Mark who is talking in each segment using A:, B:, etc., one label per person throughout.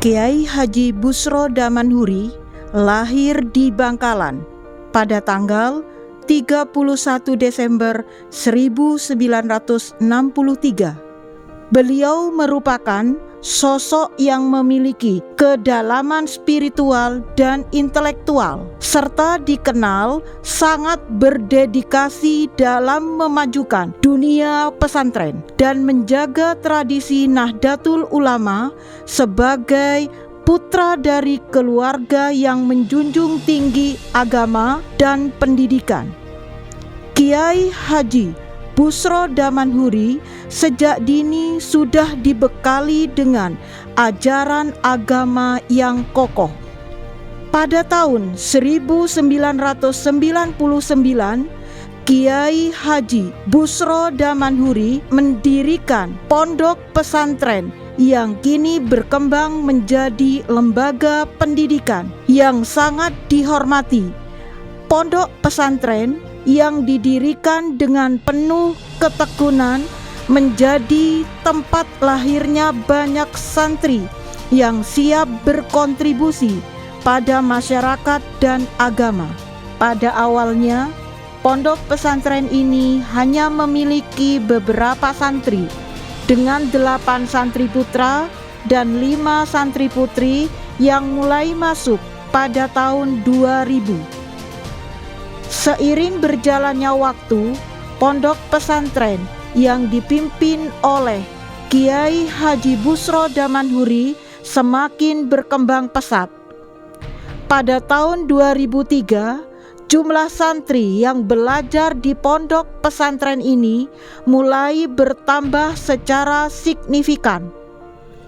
A: Kiai Haji Busro Damanhuri lahir di Bangkalan pada tanggal 31 Desember 1963. Beliau merupakan sosok yang memiliki kedalaman spiritual dan intelektual, serta dikenal sangat berdedikasi dalam memajukan dunia pesantren dan menjaga tradisi Nahdlatul Ulama sebagai putra dari keluarga yang menjunjung tinggi agama dan pendidikan. Kiai Haji Busro Damanhuri sejak dini sudah dibekali dengan ajaran agama yang kokoh. Pada tahun 1999, Kiai Haji Busro Damanhuri mendirikan pondok pesantren yang kini berkembang menjadi lembaga pendidikan yang sangat dihormati. Pondok pesantren yang didirikan dengan penuh ketekunan menjadi tempat lahirnya banyak santri yang siap berkontribusi pada masyarakat dan agama. Pada awalnya, pondok pesantren ini hanya memiliki beberapa santri dengan 8 santri putra dan 5 santri putri yang mulai masuk pada tahun 2000. Seiring berjalannya waktu, pondok pesantren yang dipimpin oleh Kiai Haji Busro Damanhuri semakin berkembang pesat. Pada tahun 2003, jumlah santri yang belajar di pondok pesantren ini mulai bertambah secara signifikan.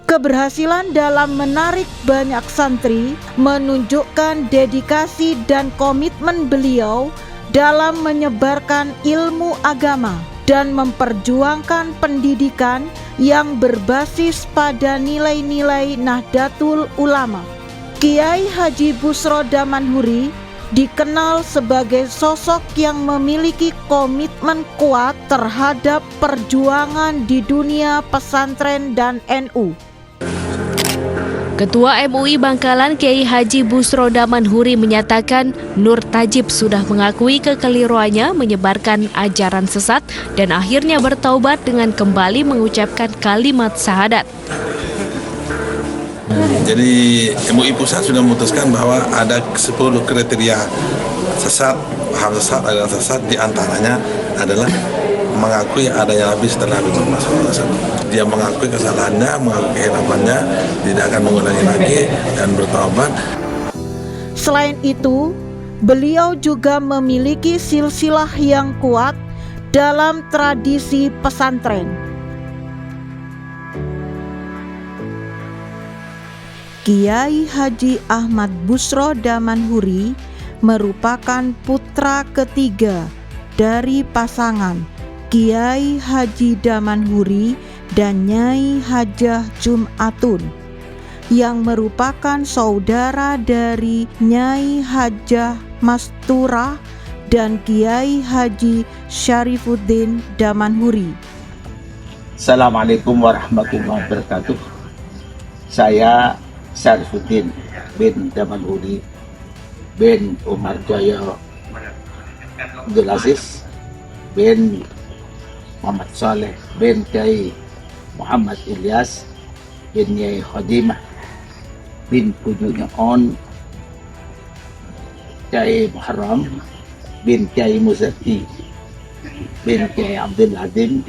A: Keberhasilan dalam menarik banyak santri menunjukkan dedikasi dan komitmen beliau dalam menyebarkan ilmu agama dan memperjuangkan pendidikan yang berbasis pada nilai-nilai Nahdlatul Ulama. Kiai Haji Busro Damanhuri dikenal sebagai sosok yang memiliki komitmen kuat terhadap perjuangan di dunia pesantren dan NU.
B: Ketua MUI Bangkalan Kiai Haji Busro Damanhuri menyatakan Nur Tajib sudah mengakui kekeliruannya menyebarkan ajaran sesat dan akhirnya bertaubat dengan kembali mengucapkan kalimat syahadat.
C: Jadi MUI Pusat sudah memutuskan bahwa ada 10 kriteria sesat, paham sesat, aliran sesat, diantaranya adalah mengakui adanya Nabi setelah Nabi Muhammad SAW. Dia mengakui kesalahannya, mengakui kehilafannya, tidak akan mengulangi lagi dan bertaubat.
A: Selain itu, beliau juga memiliki silsilah yang kuat dalam tradisi pesantren. Kiai Haji Ahmad Busro Damanhuri merupakan putra ketiga dari pasangan Kiai Haji Damanhuri dan Nyai Hajah Jumatun, yang merupakan saudara dari Nyai Hajah Masturah dan Kiai Haji Syarifuddin Damanhuri.
D: Assalamualaikum warahmatullahi wabarakatuh. Saya Syarifuddin bin Damanhuri bin Umar Jaya Abdul Aziz bin Muhammad Saleh bin Kiai Muhammad Ilyas bin Nyai Khadimah bin Pujunya On Kiai Muharram bin Kiai Muzaki bin Kiai Abdul Adim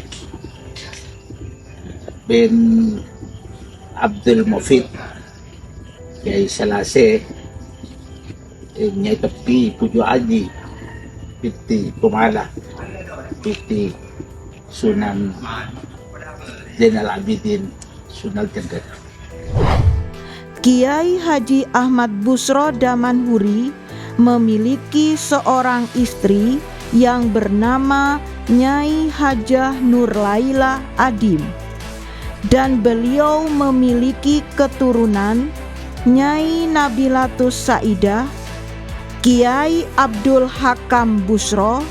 D: bin Abdul Mufid Kiai Salase Nyai Tepi Puju Aji Piti Kumala Piti Sunan Zainal Abidin Sunan Tengger.
A: Kiai Haji Ahmad Busro Damanhuri memiliki seorang istri yang bernama Nyai Hajah Nurlaila Adim, dan beliau memiliki keturunan Nyai Nabilatus Saidah, Kiai Abdul Hakam Busro,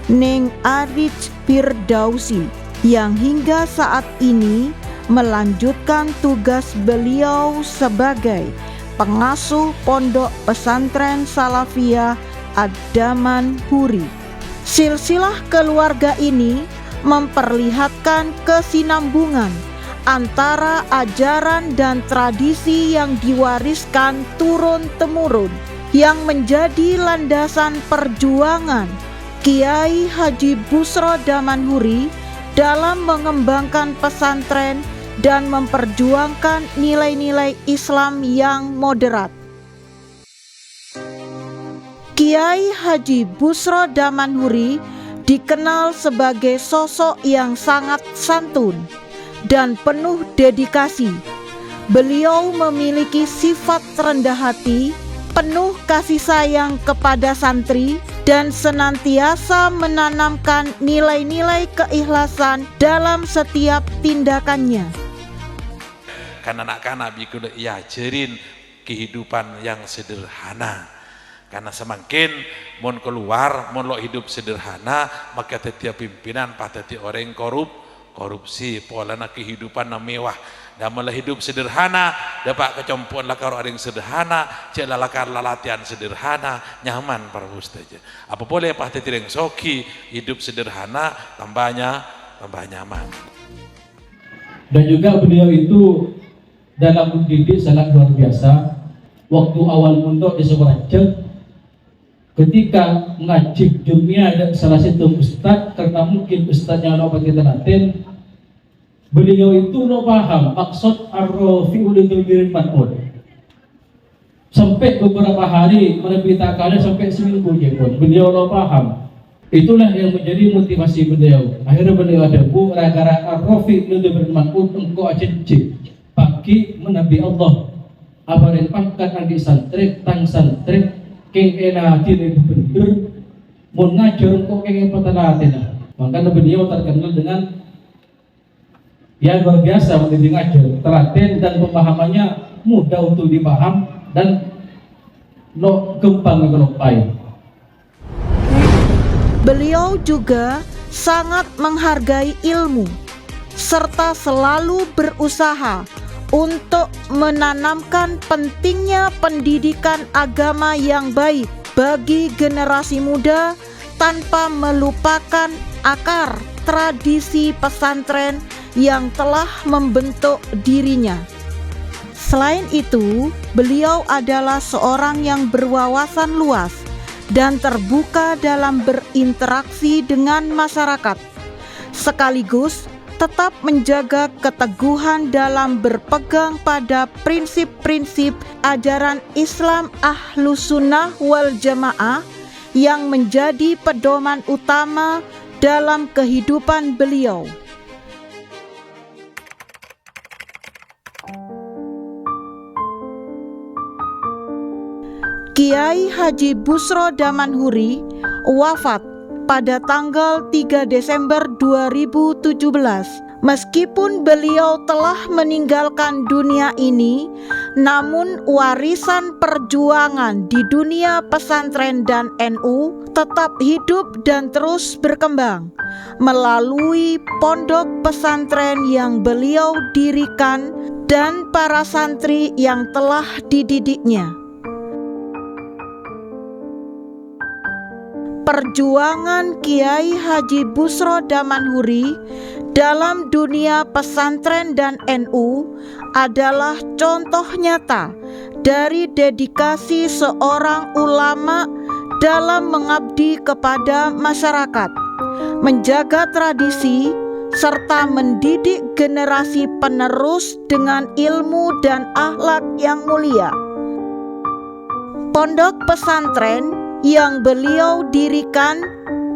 A: Neng Arij Firdausi, yang hingga saat ini melanjutkan tugas beliau sebagai pengasuh Pondok Pesantren Salafiyah Ad-Daman Huri. Silsilah keluarga ini memperlihatkan kesinambungan antara ajaran dan tradisi yang diwariskan turun-temurun, yang menjadi landasan perjuangan Kiai Haji Busro Damanhuri dalam mengembangkan pesantren dan memperjuangkan nilai-nilai Islam yang moderat. Kiai Haji Busro Damanhuri dikenal sebagai sosok yang sangat santun dan penuh dedikasi. Beliau memiliki sifat rendah hati, penuh kasih sayang kepada santri, dan senantiasa menanamkan nilai-nilai keikhlasan dalam setiap tindakannya.
E: Karena anak-anak bikul iajarin kehidupan yang sederhana. Karena semakin mon keluar, mon lo hidup sederhana, maka setiap pimpinan patati orang korupsi, polana kehidupan mewah. Dan malah hidup sederhana, dapat kecompuan lakar orang sederhana, cek lakar latihan sederhana, nyaman para ustaz. Apa boleh patati yang soki, hidup sederhana, tambah nyaman.
F: Dan juga beliau itu dalam mendidik sangat luar biasa. Waktu awal mondok di Sukoharjo, ketika ngaji dunia ada salah satu ustaz, karena mungkin ustaznya lupa kita latin, beliau itu lo paham maksud ar-rafi'u lidhamirin man'ud. Sampai beberapa hari menebitakannya sampai seminggu pun beliau lo paham. Itulah yang menjadi motivasi beliau. Akhirnya beliau ada bu gara-gara ar-rafi'u lidhamirin man'ud engkau ajejik pagi menabi Allah. Abarin pangkat andi santri tang santri keng ena diri bener mun ngajar engkau keng petalatin. Maka beliau terkenal dengan yang luar biasa mendidik ngajar, telaten dan pemahamannya mudah untuk dipaham dan gampang ngelopai.
A: Beliau juga sangat menghargai ilmu serta selalu berusaha untuk menanamkan pentingnya pendidikan agama yang baik bagi generasi muda tanpa melupakan akar tradisi pesantren yang telah membentuk dirinya. Selain itu, beliau adalah seorang yang berwawasan luas dan terbuka dalam berinteraksi dengan masyarakat, sekaligus tetap menjaga keteguhan dalam berpegang pada prinsip-prinsip ajaran Islam Ahlus Sunnah wal Jamaah yang menjadi pedoman utama dalam kehidupan beliau. Kiai Haji Busro Damanhuri wafat pada tanggal 3 Desember 2017. Meskipun beliau telah meninggalkan dunia ini, namun warisan perjuangan di dunia pesantren dan NU tetap hidup dan terus berkembang melalui pondok pesantren yang beliau dirikan dan para santri yang telah dididiknya. Perjuangan Kiai Haji Busro Damanhuri dalam dunia pesantren dan NU adalah contoh nyata dari dedikasi seorang ulama dalam mengabdi kepada masyarakat, menjaga tradisi, serta mendidik generasi penerus dengan ilmu dan akhlak yang mulia. Pondok pesantren yang beliau dirikan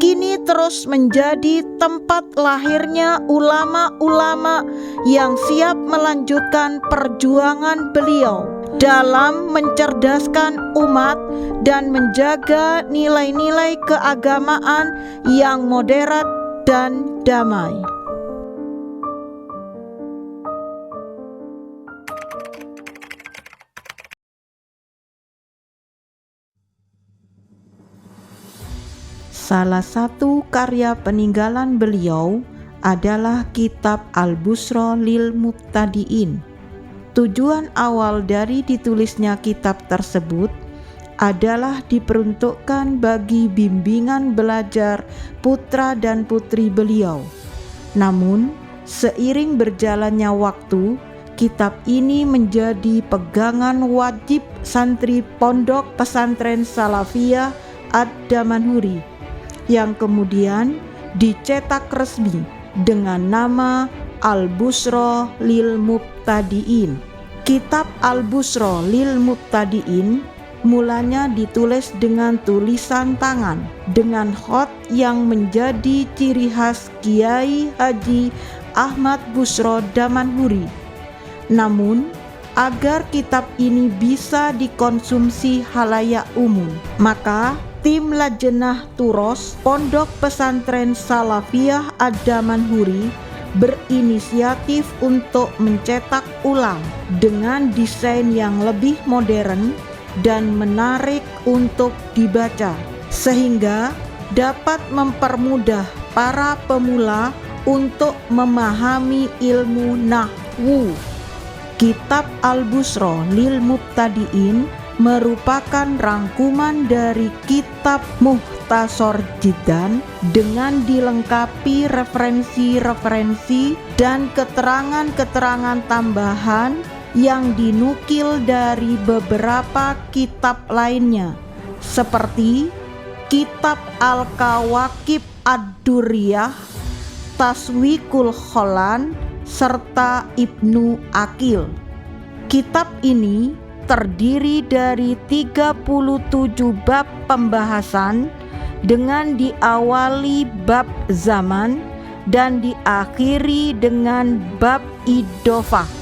A: kini terus menjadi tempat lahirnya ulama-ulama yang siap melanjutkan perjuangan beliau dalam mencerdaskan umat dan menjaga nilai-nilai keagamaan yang moderat dan damai. Salah satu karya peninggalan beliau adalah kitab Al-Busra lil Mubtadiin. Tujuan awal dari ditulisnya kitab tersebut adalah diperuntukkan bagi bimbingan belajar putra dan putri beliau. Namun, seiring berjalannya waktu, kitab ini menjadi pegangan wajib santri pondok pesantren Salafiyah Ad-Damanhuri yang kemudian dicetak resmi dengan nama Al-Busra lil Mubtadiin. Kitab Al-Busra lil Mubtadiin mulanya ditulis dengan tulisan tangan dengan khot yang menjadi ciri khas Kiai Haji Ahmad Busro Damanhuri. Namun, agar kitab ini bisa dikonsumsi halayak umum, maka tim Lajnah Turos Pondok Pesantren Salafiyah Ad-Damanhuri berinisiatif untuk mencetak ulang dengan desain yang lebih modern dan menarik untuk dibaca, sehingga dapat mempermudah para pemula untuk memahami ilmu nahwu. Kitab Al-Busra lil Mubtadiin merupakan rangkuman dari kitab Mukhtasar Jiddan dengan dilengkapi referensi-referensi dan keterangan-keterangan tambahan yang dinukil dari beberapa kitab lainnya seperti kitab Al-Kawakib Ad-Durriyah, Taswikul Kholan, serta Ibnu Akil. Kitab ini terdiri dari 37 bab pembahasan dengan diawali bab zaman dan diakhiri dengan bab idofah.